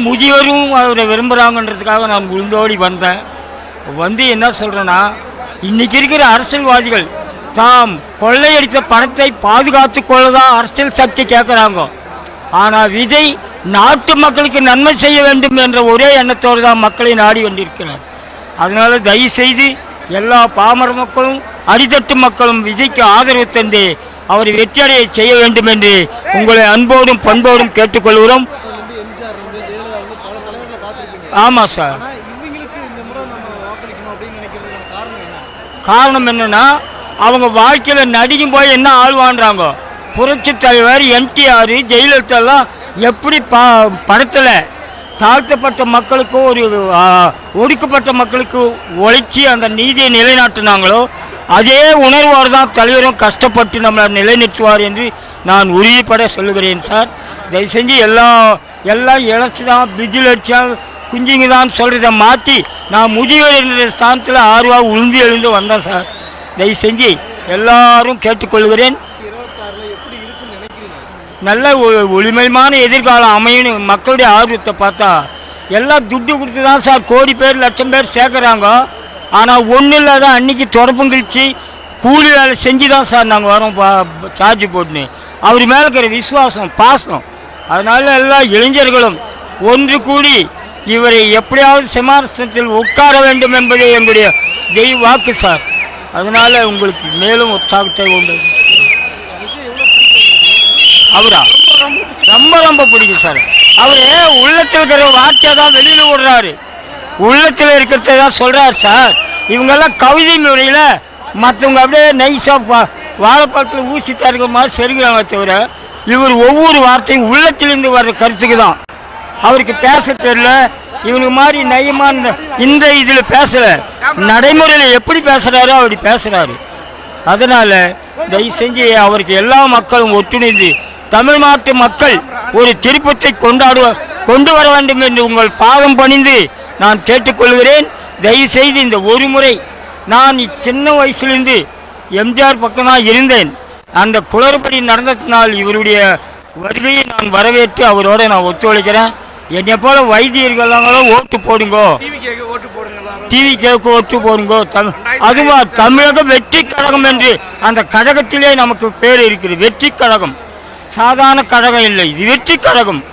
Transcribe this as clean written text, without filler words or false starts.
முதியவரும் அவரை விரும்புகிறாங்கன்றதுக்காக நான் உளுந்தோடி வந்தேன். வந்து என்ன சொல்கிறேன்னா, இன்றைக்கி இருக்கிற அரசியல்வாதிகள் தாம் கொள்ளையடித்த பணத்தை பாதுகாத்து கொள்ள தான் அரசியல் சக்தி கேட்குறாங்க. ஆனால் விஜய் நாட்டு மக்களுக்கு நன்மை செய்ய வேண்டும் என்ற ஒரே எண்ணத்தோடு தான் மக்களை நாடி கொண்டிருக்கிறார். அதனால் தயவுசெய்து எல்லா பாமர மக்களும் அடித்தட்டு மக்களும் விஜய்க்கு ஆதரவு தந்து அவரை வெற்றியடைய செய்ய வேண்டும் என்று உங்களை அன்போடும் பண்போடும் கேட்டுக்கொள்கிறோம். ஆமாம் சார். காரணம் என்னன்னா, அவங்க வாழ்க்கையில் நடிக்கும் போய் என்ன ஆழ்வான்றாங்க. புரட்சி தலைவர் என்டிஆர் ஜெயலலிதாலாம் எப்படி படத்தில் தாழ்த்தப்பட்ட மக்களுக்கு ஒரு ஒடுக்கப்பட்ட மக்களுக்கு உழைச்சி அந்த நீதியை நிலைநாட்டினாங்களோ அதே உணர்வோடு தான் தலைவரும் கஷ்டப்பட்டு நம்மளை நிலைநிறுத்துவார் என்று நான் உறுதிப்பட சொல்லுகிறேன் சார். தயவு செஞ்சு எல்லாம் இழைச்சி தான் பிஜில் அடித்தா குஞ்சிங்க தான் சொல்கிறத மாற்றி நான் முதியவர் என்ற ஸ்தானத்தில் ஆர்வம் உளுந்து எழுந்து வந்தேன் சார். தயவு செஞ்சு எல்லாரும் கேட்டுக்கொள்கிறேன். நல்ல ஒளிமயமான எதிர்காலம் அமையும். மக்களுடைய ஆர்வத்தை பார்த்தா எல்லாம் துட்டு கொடுத்து தான் சார் கோடி பேர் லட்சம் பேர் சேர்க்குறாங்க. ஆனால் ஒன்றும் இல்லாத அன்றைக்கி தொடப்பம் கழிச்சு கூலி வேலை செஞ்சு தான் சார் நாங்கள் வரோம் சார்ஜ் போட்டுன்னு. அவர் மேலே இருக்கிற விசுவாசம் பாசம். அதனால எல்லா இளைஞர்களும் ஒன்று கூடி இவரை எப்படியாவது சிம்மாசனத்தில் உட்கார வேண்டும் என்பதே என்னுடைய தெய்வ வாக்கு சார். அதனால் உங்களுக்கு மேலும் உற்சாகத்தை உண்டு. அவரா ரொம்ப ரொம்ப பிடிக்கும் சார். அவரு உள்ளத்தில் இருக்கிற வார்த்தையை தான் வெளியில் விடுறாரு, உள்ளத்தில் இருக்கிறத தான் சொல்கிறார் சார். இவங்கெல்லாம் கவிதை முறையில் மற்றவங்க அப்படியே நைஸாக வாழைப்பழத்தில் ஊசித்தா இருக்கிற மாதிரி செருகிறாங்க தவிர இவர் ஒவ்வொரு வார்த்தையும் உள்ளத்திலிருந்து வர்ற கருத்துக்கு தான். அவருக்கு பேச தெரியல. இவனுக்கு மாதிரி நயமான இந்த இதில் பேசலை, நடைமுறையில் எப்படி பேசுகிறாரோ அப்படி பேசுகிறாரு. அதனால் தயவு செஞ்சு அவருக்கு எல்லா மக்களும் ஒத்துழைந்து தமிழ்நாட்டு மக்கள் ஒரு திருப்பத்தை கொண்டு வர வேண்டும் என்று உங்கள் பாதம் பணிந்து நான் கேட்டுக்கொள்கிறேன். தயவு செய்து இந்த ஒரு முறை நான் சின்ன வயசுலேருந்து எம்ஜிஆர் பக்கம் தான் இருந்தேன். அந்த குளறுபடி நடந்ததினால் இவருடைய வருகையை நான் வரவேற்று அவரோட நான் ஒத்துழைக்கிறேன். என்னை போல வைத்தியர்களாங்களும் ஓட்டு போடுங்கோ, டிவி கேக்கு ஓட்டு போடுங்கோ. அதுவா தமிழக வெற்றி கழகம் என்று அந்த கழகத்திலே நமக்கு பேர் இருக்கிறது. வெற்றி கழகம் சாதாரண கழகம் இல்லை, இது வெற்றி கழகம்.